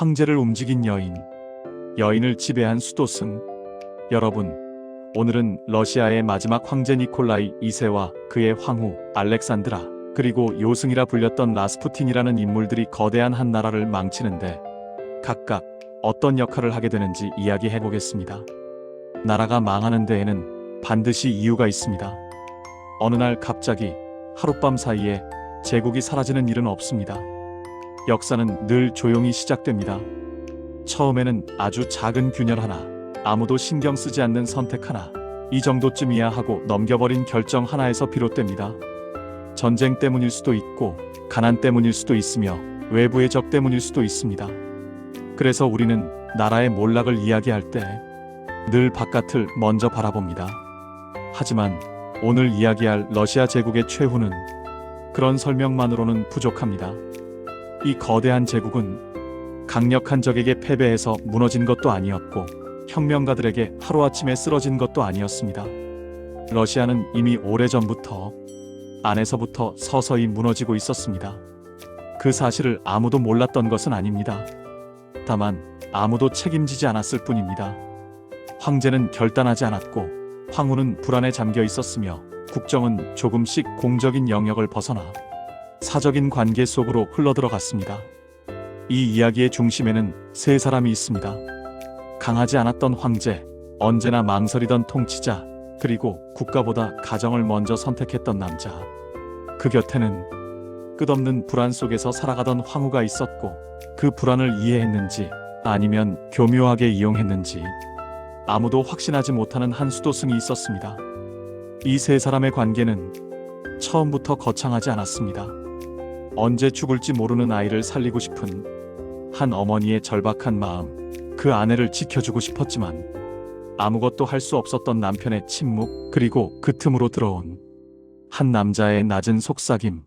황제를 움직인 여인, 여인을 지배한 수도승. 여러분, 오늘은 러시아의 마지막 황제 니콜라이 2세와 그의 황후 알렉산드라, 그리고 요승이라 불렸던 라스푸틴이라는 인물들이 거대한 한 나라를 망치는데 각각 어떤 역할을 하게 되는지 이야기해 보겠습니다. 나라가 망하는 데에는 반드시 이유가 있습니다. 어느 날 갑자기 하룻밤 사이에 제국이 사라지는 일은 없습니다. 역사는 늘 조용히 시작됩니다. 처음에는 아주 작은 균열 하나, 아무도 신경 쓰지 않는 선택 하나, 이 정도쯤이야 하고 넘겨버린 결정 하나에서 비롯됩니다. 전쟁 때문일 수도 있고 가난 때문일 수도 있으며 외부의 적 때문일 수도 있습니다. 그래서 우리는 나라의 몰락을 이야기할 때 늘 바깥을 먼저 바라봅니다. 하지만 오늘 이야기할 러시아 제국의 최후는 그런 설명만으로는 부족합니다. 이 거대한 제국은 강력한 적에게 패배해서 무너진 것도 아니었고 혁명가들에게 하루아침에 쓰러진 것도 아니었습니다. 러시아는 이미 오래전부터 안에서부터 서서히 무너지고 있었습니다. 그 사실을 아무도 몰랐던 것은 아닙니다. 다만 아무도 책임지지 않았을 뿐입니다. 황제는 결단하지 않았고 황후는 불안에 잠겨 있었으며 국정은 조금씩 공적인 영역을 벗어나 사적인 관계 속으로 흘러들어갔습니다. 이 이야기의 중심에는 세 사람이 있습니다. 강하지 않았던 황제, 언제나 망설이던 통치자, 그리고 국가보다 가정을 먼저 선택했던 남자. 그 곁에는 끝없는 불안 속에서 살아가던 황후가 있었고 그 불안을 이해했는지 아니면 교묘하게 이용했는지 아무도 확신하지 못하는 한 수도승이 있었습니다. 이 세 사람의 관계는 처음부터 거창하지 않았습니다. 언제 죽을지 모르는 아이를 살리고 싶은 한 어머니의 절박한 마음, 그 아내를 지켜주고 싶었지만 아무것도 할 수 없었던 남편의 침묵, 그리고 그 틈으로 들어온 한 남자의 낮은 속삭임.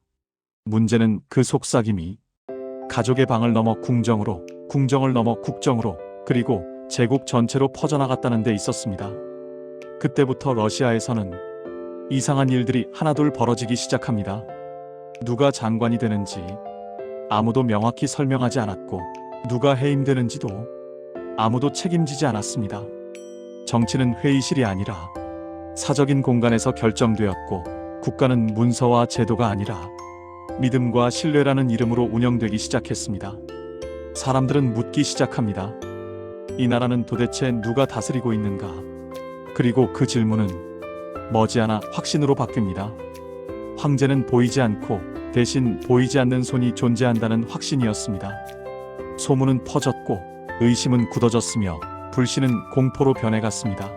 문제는 그 속삭임이 가족의 방을 넘어 궁정으로, 궁정을 넘어 국정으로, 그리고 제국 전체로 퍼져나갔다는 데 있었습니다. 그때부터 러시아에서는 이상한 일들이 하나둘 벌어지기 시작합니다. 누가 장관이 되는지 아무도 명확히 설명하지 않았고 누가 해임되는지도 아무도 책임지지 않았습니다. 정치는 회의실이 아니라 사적인 공간에서 결정되었고 국가는 문서와 제도가 아니라 믿음과 신뢰라는 이름으로 운영되기 시작했습니다. 사람들은 묻기 시작합니다. 이 나라는 도대체 누가 다스리고 있는가? 그리고 그 질문은 머지않아 확신으로 바뀝니다. 황제는 보이지 않고 대신 보이지 않는 손이 존재한다는 확신이었습니다. 소문은 퍼졌고 의심은 굳어졌으며 불신은 공포로 변해갔습니다.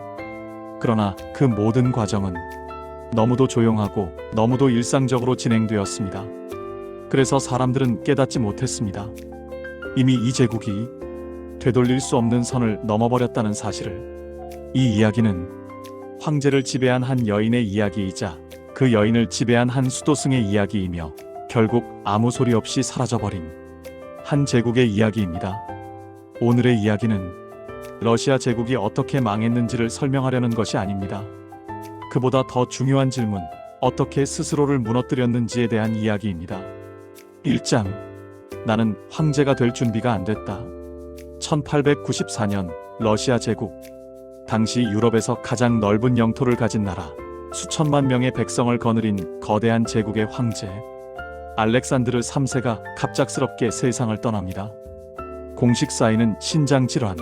그러나 그 모든 과정은 너무도 조용하고 너무도 일상적으로 진행되었습니다. 그래서 사람들은 깨닫지 못했습니다. 이미 이 제국이 되돌릴 수 없는 선을 넘어버렸다는 사실을. 이 이야기는 황제를 지배한 한 여인의 이야기이자 그 여인을 지배한 한 수도승의 이야기이며 결국 아무 소리 없이 사라져버린 한 제국의 이야기입니다. 오늘의 이야기는 러시아 제국이 어떻게 망했는지를 설명하려는 것이 아닙니다. 그보다 더 중요한 질문, 어떻게 스스로를 무너뜨렸는지에 대한 이야기입니다. 1장, 나는 황제가 될 준비가 안 됐다. 1894년 러시아 제국. 당시 유럽에서 가장 넓은 영토를 가진 나라, 수천만 명의 백성을 거느린 거대한 제국의 황제 알렉산드르 3세가 갑작스럽게 세상을 떠납니다. 공식 사인은 신장질환.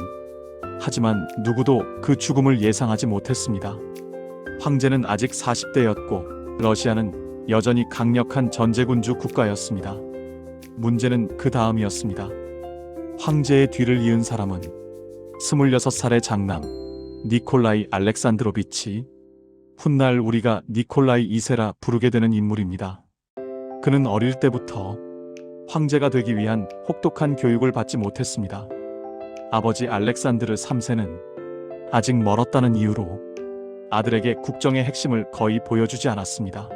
하지만 누구도 그 죽음을 예상하지 못했습니다. 황제는 아직 40대였고 러시아는 여전히 강력한 전제군주 국가였습니다. 문제는 그 다음이었습니다. 황제의 뒤를 이은 사람은 26살의 장남 니콜라이 알렉산드로비치, 훗날 우리가 니콜라이 2세라 부르게 되는 인물입니다. 그는 어릴 때부터 황제가 되기 위한 혹독한 교육을 받지 못했습니다. 아버지 알렉산드르 3세는 아직 멀었다는 이유로 아들에게 국정의 핵심을 거의 보여주지 않았습니다.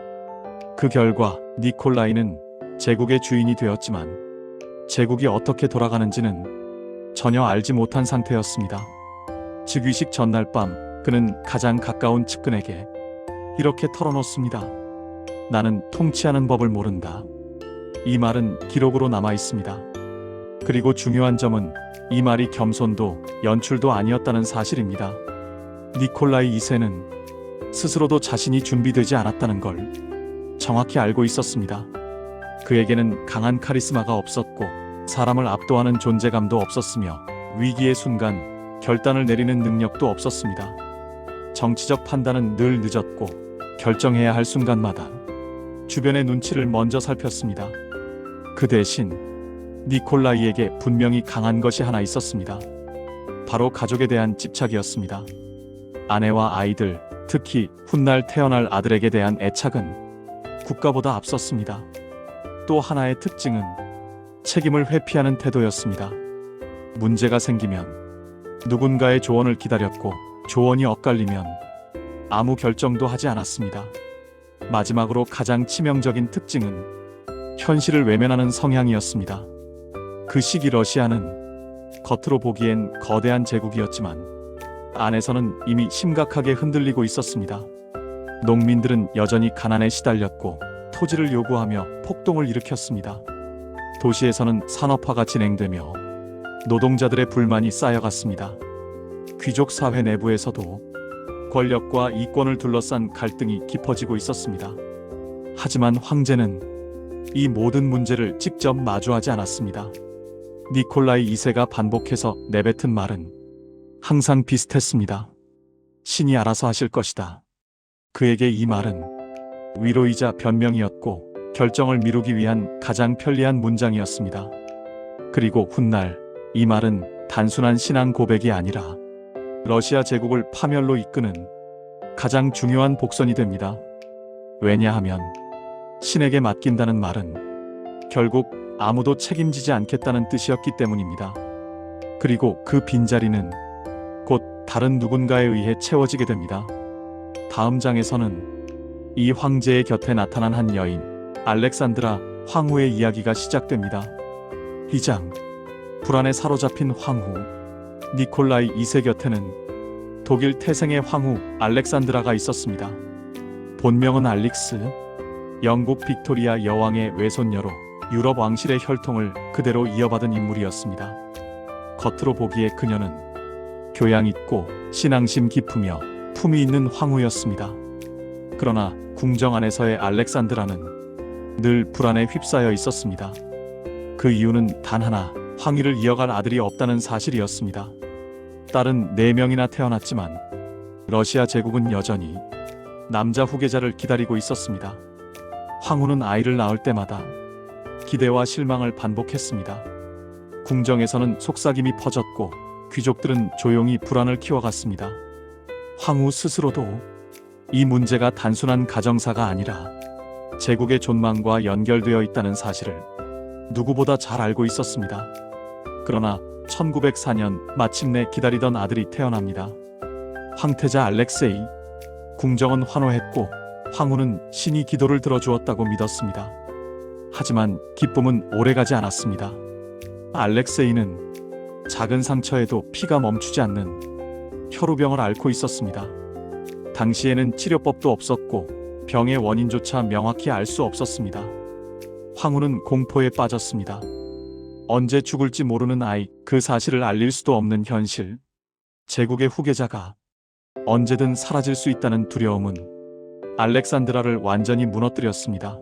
그 결과 니콜라이는 제국의 주인이 되었지만 제국이 어떻게 돌아가는지는 전혀 알지 못한 상태였습니다. 즉위식 전날 밤 그는 가장 가까운 측근에게 이렇게 털어놓습니다. 나는 통치하는 법을 모른다. 이 말은 기록으로 남아 있습니다. 그리고 중요한 점은 이 말이 겸손도 연출도 아니었다는 사실입니다. 니콜라이 2세는 스스로도 자신이 준비되지 않았다는 걸 정확히 알고 있었습니다. 그에게는 강한 카리스마가 없었고 사람을 압도하는 존재감도 없었으며 위기의 순간 결단을 내리는 능력도 없었습니다. 정치적 판단은 늘 늦었고 결정해야 할 순간마다 주변의 눈치를 먼저 살폈습니다. 그 대신 니콜라이에게 분명히 강한 것이 하나 있었습니다. 바로 가족에 대한 집착이었습니다. 아내와 아이들, 특히 훗날 태어날 아들에게 대한 애착은 국가보다 앞섰습니다. 또 하나의 특징은 책임을 회피하는 태도였습니다. 문제가 생기면 누군가의 조언을 기다렸고 조언이 엇갈리면 아무 결정도 하지 않았습니다. 마지막으로 가장 치명적인 특징은 현실을 외면하는 성향이었습니다. 그 시기 러시아는 겉으로 보기엔 거대한 제국이었지만 안에서는 이미 심각하게 흔들리고 있었습니다. 농민들은 여전히 가난에 시달렸고 토지를 요구하며 폭동을 일으켰습니다. 도시에서는 산업화가 진행되며 노동자들의 불만이 쌓여갔습니다. 귀족 사회 내부에서도 권력과 이권을 둘러싼 갈등이 깊어지고 있었습니다. 하지만 황제는 이 모든 문제를 직접 마주하지 않았습니다. 니콜라이 2세가 반복해서 내뱉은 말은 항상 비슷했습니다. 신이 알아서 하실 것이다. 그에게 이 말은 위로이자 변명이었고 결정을 미루기 위한 가장 편리한 문장이었습니다. 그리고 훗날 이 말은 단순한 신앙 고백이 아니라 러시아 제국을 파멸로 이끄는 가장 중요한 복선이 됩니다. 왜냐하면 신에게 맡긴다는 말은 결국 아무도 책임지지 않겠다는 뜻이었기 때문입니다. 그리고 그 빈자리는 곧 다른 누군가에 의해 채워지게 됩니다. 다음 장에서는 이 황제의 곁에 나타난 한 여인, 알렉산드라 황후의 이야기가 시작됩니다. 이 장, 불안에 사로잡힌 황후, 니콜라이 2세 곁에는 독일 태생의 황후 알렉산드라가 있었습니다. 본명은 알릭스, 영국 빅토리아 여왕의 외손녀로 유럽 왕실의 혈통을 그대로 이어받은 인물이었습니다. 겉으로 보기에 그녀는 교양 있고 신앙심 깊으며 품위 있는 황후였습니다. 그러나 궁정 안에서의 알렉산드라는 늘 불안에 휩싸여 있었습니다. 그 이유는 단 하나, 황위를 이어갈 아들이 없다는 사실이었습니다. 딸은 4명이나 태어났지만 러시아 제국은 여전히 남자 후계자를 기다리고 있었습니다. 황후는 아이를 낳을 때마다 기대와 실망을 반복했습니다. 궁정에서는 속삭임이 퍼졌고 귀족들은 조용히 불안을 키워갔습니다. 황후 스스로도 이 문제가 단순한 가정사가 아니라 제국의 존망과 연결되어 있다는 사실을 누구보다 잘 알고 있었습니다. 그러나 1904년 마침내 기다리던 아들이 태어납니다. 황태자 알렉세이. 궁정은 환호했고 황후는 신이 기도를 들어주었다고 믿었습니다. 하지만 기쁨은 오래가지 않았습니다. 알렉세이는 작은 상처에도 피가 멈추지 않는 혈우병을 앓고 있었습니다. 당시에는 치료법도 없었고 병의 원인조차 명확히 알 수 없었습니다. 황후는 공포에 빠졌습니다. 언제 죽을지 모르는 아이, 그 사실을 알릴 수도 없는 현실. 제국의 후계자가 언제든 사라질 수 있다는 두려움은 알렉산드라를 완전히 무너뜨렸습니다.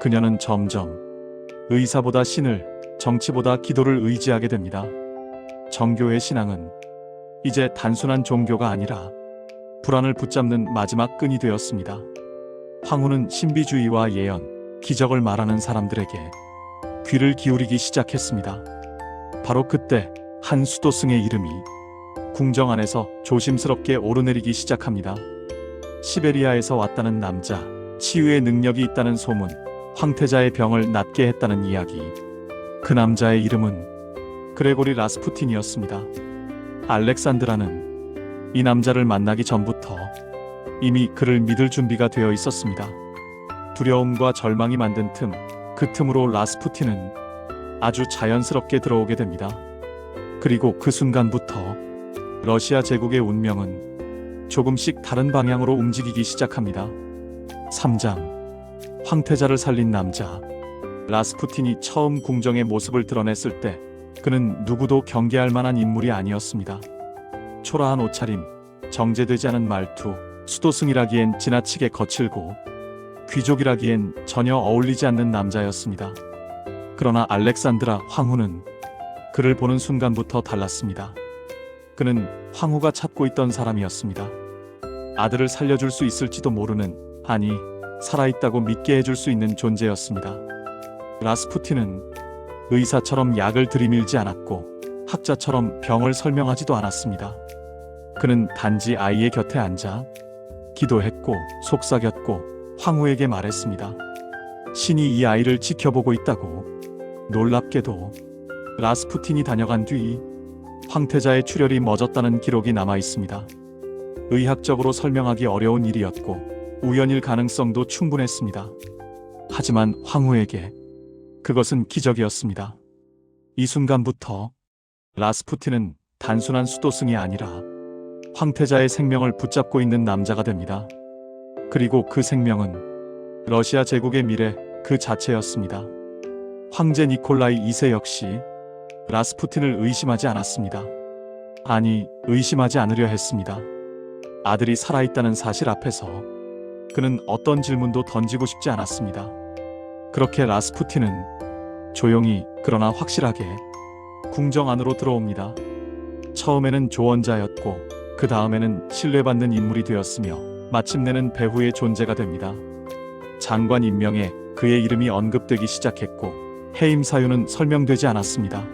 그녀는 점점 의사보다 신을, 정치보다 기도를 의지하게 됩니다. 정교의 신앙은 이제 단순한 종교가 아니라 불안을 붙잡는 마지막 끈이 되었습니다. 황후는 신비주의와 예언, 기적을 말하는 사람들에게 귀를 기울이기 시작했습니다. 바로 그때 한 수도승의 이름이 궁정 안에서 조심스럽게 오르내리기 시작합니다. 시베리아에서 왔다는 남자, 치유의 능력이 있다는 소문, 황태자의 병을 낫게 했다는 이야기. 그 남자의 이름은 그레고리 라스푸틴이었습니다. 알렉산드라는 이 남자를 만나기 전부터 이미 그를 믿을 준비가 되어 있었습니다. 두려움과 절망이 만든 틈, 그 틈으로 라스푸틴은 아주 자연스럽게 들어오게 됩니다. 그리고 그 순간부터 러시아 제국의 운명은 조금씩 다른 방향으로 움직이기 시작합니다. 3장. 황태자를 살린 남자. 라스푸틴이 처음 궁정의 모습을 드러냈을 때 그는 누구도 경계할 만한 인물이 아니었습니다. 초라한 옷차림, 정제되지 않은 말투, 수도승이라기엔 지나치게 거칠고 귀족이라기엔 전혀 어울리지 않는 남자였습니다. 그러나 알렉산드라 황후는 그를 보는 순간부터 달랐습니다. 그는 황후가 찾고 있던 사람이었습니다. 아들을 살려줄 수 있을지도 모르는, 아니 살아있다고 믿게 해줄 수 있는 존재였습니다. 라스푸틴은 의사처럼 약을 들이밀지 않았고 학자처럼 병을 설명하지도 않았습니다. 그는 단지 아이의 곁에 앉아 기도했고 속삭였고 황후에게 말했습니다. 신이 이 아이를 지켜보고 있다고. 놀랍게도 라스푸틴이 다녀간 뒤 황태자의 출혈이 멎었다는 기록이 남아 있습니다. 의학적으로 설명하기 어려운 일이었고 우연일 가능성도 충분했습니다. 하지만 황후에게 그것은 기적이었습니다. 이 순간부터 라스푸틴은 단순한 수도승이 아니라 황태자의 생명을 붙잡고 있는 남자가 됩니다. 그리고 그 생명은 러시아 제국의 미래 그 자체였습니다. 황제 니콜라이 2세 역시 라스푸틴을 의심하지 않았습니다. 아니, 의심하지 않으려 했습니다. 아들이 살아있다는 사실 앞에서 그는 어떤 질문도 던지고 싶지 않았습니다. 그렇게 라스푸틴은 조용히 그러나 확실하게 궁정 안으로 들어옵니다. 처음에는 조언자였고 그 다음에는 신뢰받는 인물이 되었으며 마침내는 배후의 존재가 됩니다. 장관 임명에 그의 이름이 언급되기 시작했고 해임 사유는 설명되지 않았습니다.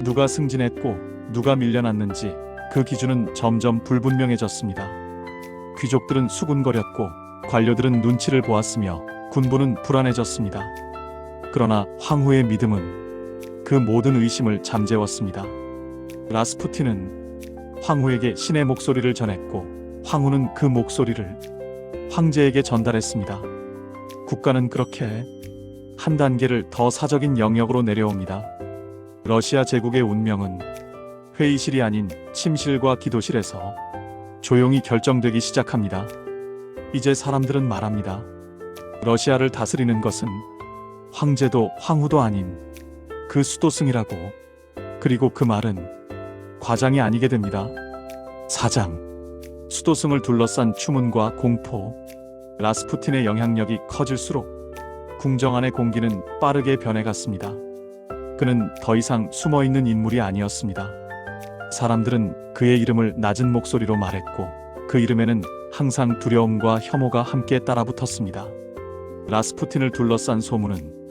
누가 승진했고 누가 밀려났는지 그 기준은 점점 불분명해졌습니다. 귀족들은 수군거렸고 관료들은 눈치를 보았으며 군부는 불안해졌습니다. 그러나 황후의 믿음은 그 모든 의심을 잠재웠습니다. 라스푸틴은 황후에게 신의 목소리를 전했고 황후는 그 목소리를 황제에게 전달했습니다. 국가는 그렇게 한 단계를 더 사적인 영역으로 내려옵니다. 러시아 제국의 운명은 회의실이 아닌 침실과 기도실에서 조용히 결정되기 시작합니다. 이제 사람들은 말합니다. 러시아를 다스리는 것은 황제도 황후도 아닌 그 수도승이라고. 그리고 그 말은 과장이 아니게 됩니다. 사장. 수도승을 둘러싼 추문과 공포. 라스푸틴의 영향력이 커질수록 궁정 안의 공기는 빠르게 변해갔습니다. 그는 더 이상 숨어있는 인물이 아니었습니다. 사람들은 그의 이름을 낮은 목소리로 말했고 그 이름에는 항상 두려움과 혐오가 함께 따라붙었습니다. 라스푸틴을 둘러싼 소문은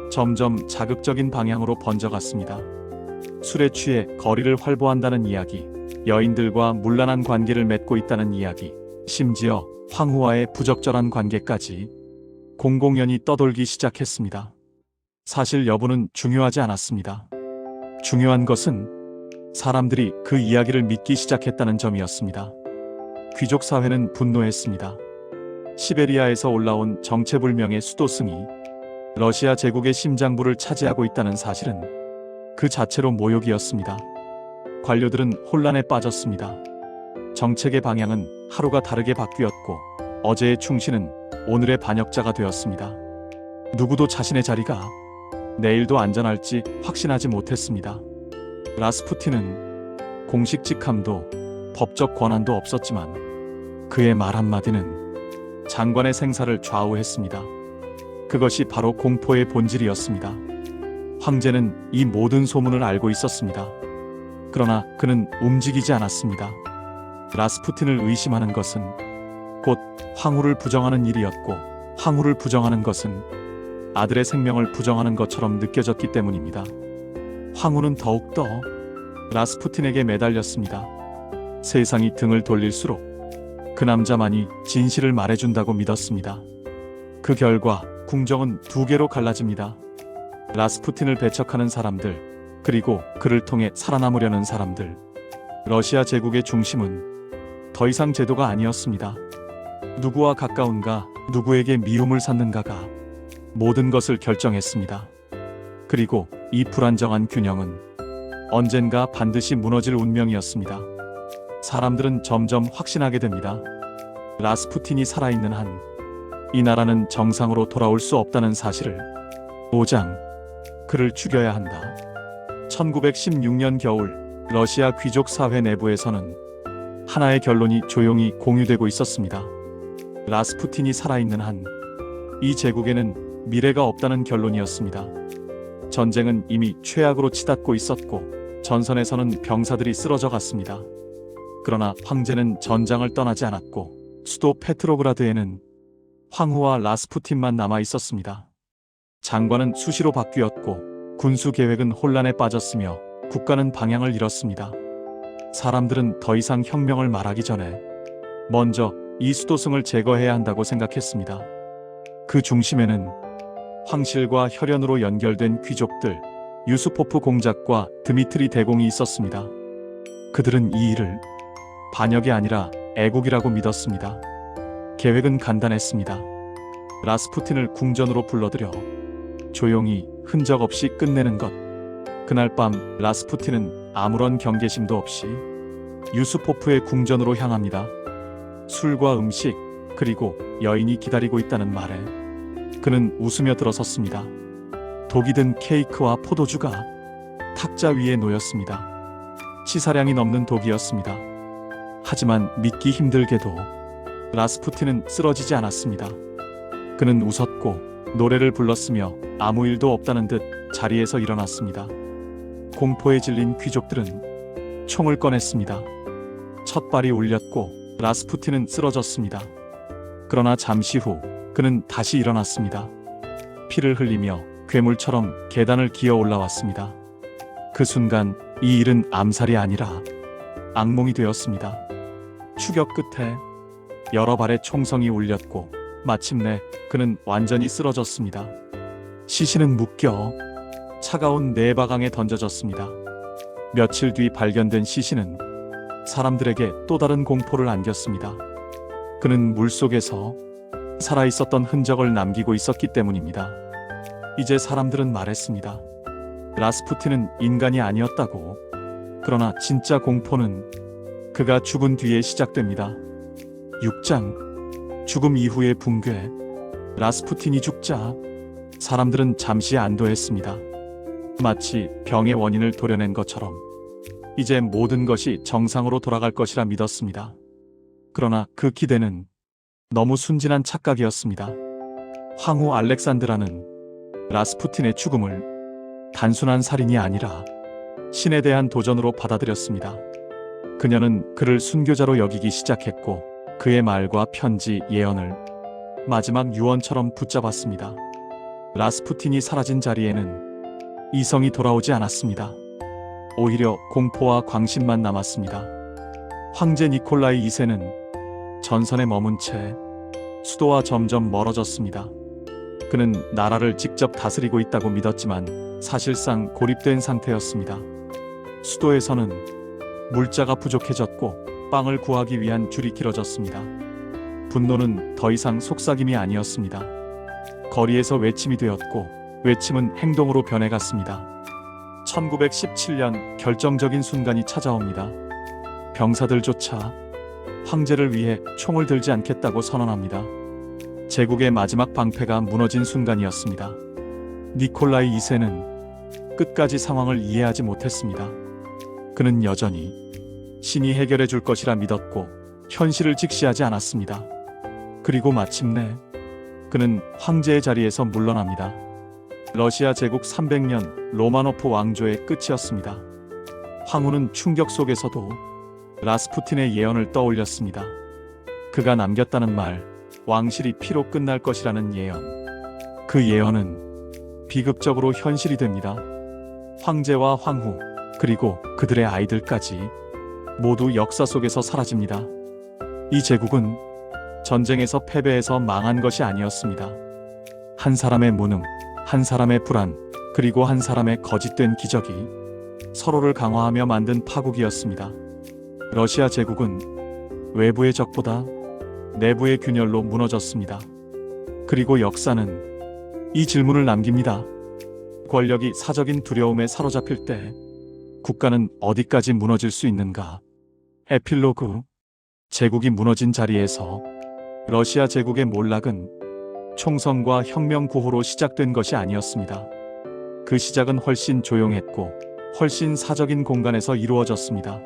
점점 자극적인 방향으로 번져갔습니다. 술에 취해 거리를 활보한다는 이야기, 여인들과 문란한 관계를 맺고 있다는 이야기, 심지어 황후와의 부적절한 관계까지 공공연히 떠돌기 시작했습니다. 사실 여부는 중요하지 않았습니다. 중요한 것은 사람들이 그 이야기를 믿기 시작했다는 점이었습니다. 귀족 사회는 분노했습니다. 시베리아에서 올라온 정체불명의 수도승이 러시아 제국의 심장부를 차지하고 있다는 사실은 그 자체로 모욕이었습니다. 관료들은 혼란에 빠졌습니다. 정책의 방향은 하루가 다르게 바뀌었고 어제의 충신은 오늘의 반역자가 되었습니다. 누구도 자신의 자리가 내일도 안전할지 확신하지 못했습니다. 라스푸틴은 공식 직함도 법적 권한도 없었지만 그의 말 한마디는 장관의 생사를 좌우했습니다. 그것이 바로 공포의 본질이었습니다. 황제는 이 모든 소문을 알고 있었습니다. 그러나 그는 움직이지 않았습니다. 라스푸틴을 의심하는 것은 곧 황후를 부정하는 일이었고 황후를 부정하는 것은 아들의 생명을 부정하는 것처럼 느껴졌기 때문입니다. 황후는 더욱더 라스푸틴에게 매달렸습니다. 세상이 등을 돌릴수록 그 남자만이 진실을 말해준다고 믿었습니다. 그 결과 궁정은 두 개로 갈라집니다. 라스푸틴을 배척하는 사람들, 그리고 그를 통해 살아남으려는 사람들. 러시아 제국의 중심은 더 이상 제도가 아니었습니다. 누구와 가까운가, 누구에게 미움을 샀는가가 모든 것을 결정했습니다. 그리고 이 불안정한 균형은 언젠가 반드시 무너질 운명이었습니다. 사람들은 점점 확신하게 됩니다. 라스푸틴이 살아있는 한 이 나라는 정상으로 돌아올 수 없다는 사실을. 5장. 그를 죽여야 한다. 1916년 겨울 러시아 귀족 사회 내부에서는 하나의 결론이 조용히 공유되고 있었습니다. 라스푸틴이 살아있는 한 이 제국에는 미래가 없다는 결론이었습니다. 전쟁은 이미 최악으로 치닫고 있었고 전선에서는 병사들이 쓰러져 갔습니다. 그러나 황제는 전장을 떠나지 않았고 수도 페트로그라드에는 황후와 라스푸틴만 남아 있었습니다. 장관은 수시로 바뀌었고 군수 계획은 혼란에 빠졌으며 국가는 방향을 잃었습니다. 사람들은 더 이상 혁명을 말하기 전에 먼저 이 수도승을 제거해야 한다고 생각했습니다. 그 중심에는 황실과 혈연으로 연결된 귀족들, 유수포프 공작과 드미트리 대공이 있었습니다. 그들은 이 일을 반역이 아니라 애국이라고 믿었습니다. 계획은 간단했습니다. 라스푸틴을 궁전으로 불러들여 조용히 흔적 없이 끝내는 것. 그날 밤 라스푸틴은 아무런 경계심도 없이 유수포프의 궁전으로 향합니다. 술과 음식 그리고 여인이 기다리고 있다는 말에 그는 웃으며 들어섰습니다. 독이 든 케이크와 포도주가 탁자 위에 놓였습니다. 치사량이 넘는 독이었습니다. 하지만 믿기 힘들게도 라스푸틴은 쓰러지지 않았습니다. 그는 웃었고 노래를 불렀으며 아무 일도 없다는 듯 자리에서 일어났습니다. 공포에 질린 귀족들은 총을 꺼냈습니다. 첫 발이 울렸고 라스푸틴은 쓰러졌습니다. 그러나 잠시 후 그는 다시 일어났습니다. 피를 흘리며 괴물처럼 계단을 기어 올라왔습니다. 그 순간 이 일은 암살이 아니라 악몽이 되었습니다. 추격 끝에 여러 발의 총성이 울렸고 마침내 그는 완전히 쓰러졌습니다. 시신은 묶여 차가운 네바강에 던져졌습니다. 며칠 뒤 발견된 시신은 사람들에게 또 다른 공포를 안겼습니다. 그는 물속에서 살아있었던 흔적을 남기고 있었기 때문입니다. 이제 사람들은 말했습니다. 라스푸틴은 인간이 아니었다고. 그러나 진짜 공포는 그가 죽은 뒤에 시작됩니다. 6장 죽음 이후의 붕괴. 라스푸틴이 죽자 사람들은 잠시 안도했습니다. 마치 병의 원인을 도려낸 것처럼 이제 모든 것이 정상으로 돌아갈 것이라 믿었습니다. 그러나 그 기대는 너무 순진한 착각이었습니다. 황후 알렉산드라는 라스푸틴의 죽음을 단순한 살인이 아니라 신에 대한 도전으로 받아들였습니다. 그녀는 그를 순교자로 여기기 시작했고 그의 말과 편지, 예언을 마지막 유언처럼 붙잡았습니다. 라스푸틴이 사라진 자리에는 이성이 돌아오지 않았습니다. 오히려 공포와 광신만 남았습니다. 황제 니콜라이 2세는 전선에 머문 채 수도와 점점 멀어졌습니다. 그는 나라를 직접 다스리고 있다고 믿었지만 사실상 고립된 상태였습니다. 수도에서는 물자가 부족해졌고 빵을 구하기 위한 줄이 길어졌습니다. 분노는 더 이상 속삭임이 아니었습니다. 거리에서 외침이 되었고 외침은 행동으로 변해갔습니다. 1917년 결정적인 순간이 찾아옵니다. 병사들조차 황제를 위해 총을 들지 않겠다고 선언합니다. 제국의 마지막 방패가 무너진 순간이었습니다. 니콜라이 2세는 끝까지 상황을 이해하지 못했습니다. 그는 여전히 신이 해결해 줄 것이라 믿었고 현실을 직시하지 않았습니다. 그리고 마침내 그는 황제의 자리에서 물러납니다. 러시아 제국 300년 로마노프 왕조의 끝이었습니다. 황후는 충격 속에서도 라스푸틴의 예언을 떠올렸습니다. 그가 남겼다는 말, 왕실이 피로 끝날 것이라는 예언. 그 예언은 비극적으로 현실이 됩니다. 황제와 황후, 그리고 그들의 아이들까지 모두 역사 속에서 사라집니다. 이 제국은 전쟁에서 패배해서 망한 것이 아니었습니다. 한 사람의 무능, 한 사람의 불안, 그리고 한 사람의 거짓된 기적이 서로를 강화하며 만든 파국이었습니다. 러시아 제국은 외부의 적보다 내부의 균열로 무너졌습니다. 그리고 역사는 이 질문을 남깁니다. 권력이 사적인 두려움에 사로잡힐 때 국가는 어디까지 무너질 수 있는가? 에필로그. 제국이 무너진 자리에서 러시아 제국의 몰락은 총성과 혁명 구호로 시작된 것이 아니었습니다. 그 시작은 훨씬 조용했고 훨씬 사적인 공간에서 이루어졌습니다.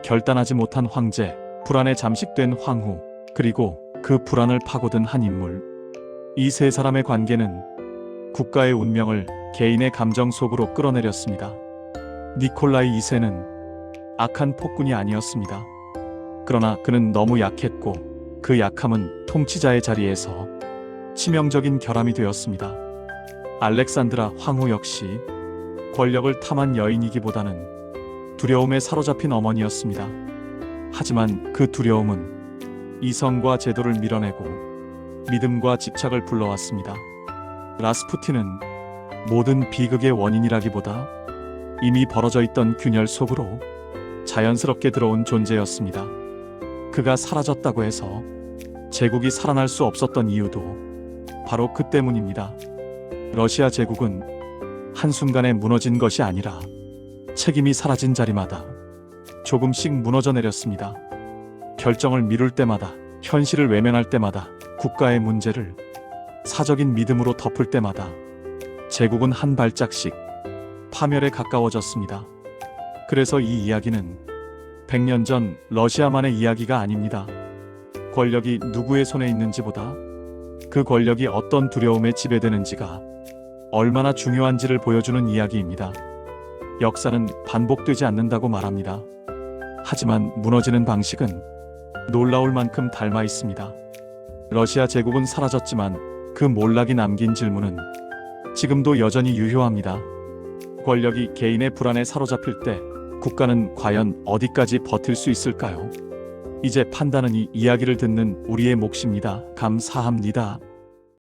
결단하지 못한 황제, 불안에 잠식된 황후, 그리고 그 불안을 파고든 한 인물. 이 세 사람의 관계는 국가의 운명을 개인의 감정 속으로 끌어내렸습니다. 니콜라이 2세는 악한 폭군이 아니었습니다. 그러나 그는 너무 약했고 그 약함은 통치자의 자리에서 치명적인 결함이 되었습니다. 알렉산드라 황후 역시 권력을 탐한 여인이기보다는 두려움에 사로잡힌 어머니였습니다. 하지만 그 두려움은 이성과 제도를 밀어내고 믿음과 집착을 불러왔습니다. 라스푸틴은 모든 비극의 원인이라기보다 이미 벌어져 있던 균열 속으로 자연스럽게 들어온 존재였습니다. 그가 사라졌다고 해서 제국이 살아날 수 없었던 이유도 바로 그 때문입니다. 러시아 제국은 한순간에 무너진 것이 아니라 책임이 사라진 자리마다 조금씩 무너져 내렸습니다. 결정을 미룰 때마다, 현실을 외면할 때마다, 국가의 문제를 사적인 믿음으로 덮을 때마다 제국은 한 발짝씩 파멸에 가까워졌습니다. 그래서 이 이야기는 100년 전 러시아만의 이야기가 아닙니다. 권력이 누구의 손에 있는지보다 그 권력이 어떤 두려움에 지배되는지가 얼마나 중요한지를 보여주는 이야기입니다. 역사는 반복되지 않는다고 말합니다. 하지만 무너지는 방식은 놀라울 만큼 닮아 있습니다. 러시아 제국은 사라졌지만 그 몰락이 남긴 질문은 지금도 여전히 유효합니다. 권력이 개인의 불안에 사로잡힐 때 국가는 과연 어디까지 버틸 수 있을까요? 이제 판단은 이 이야기를 듣는 우리의 몫입니다. 감사합니다.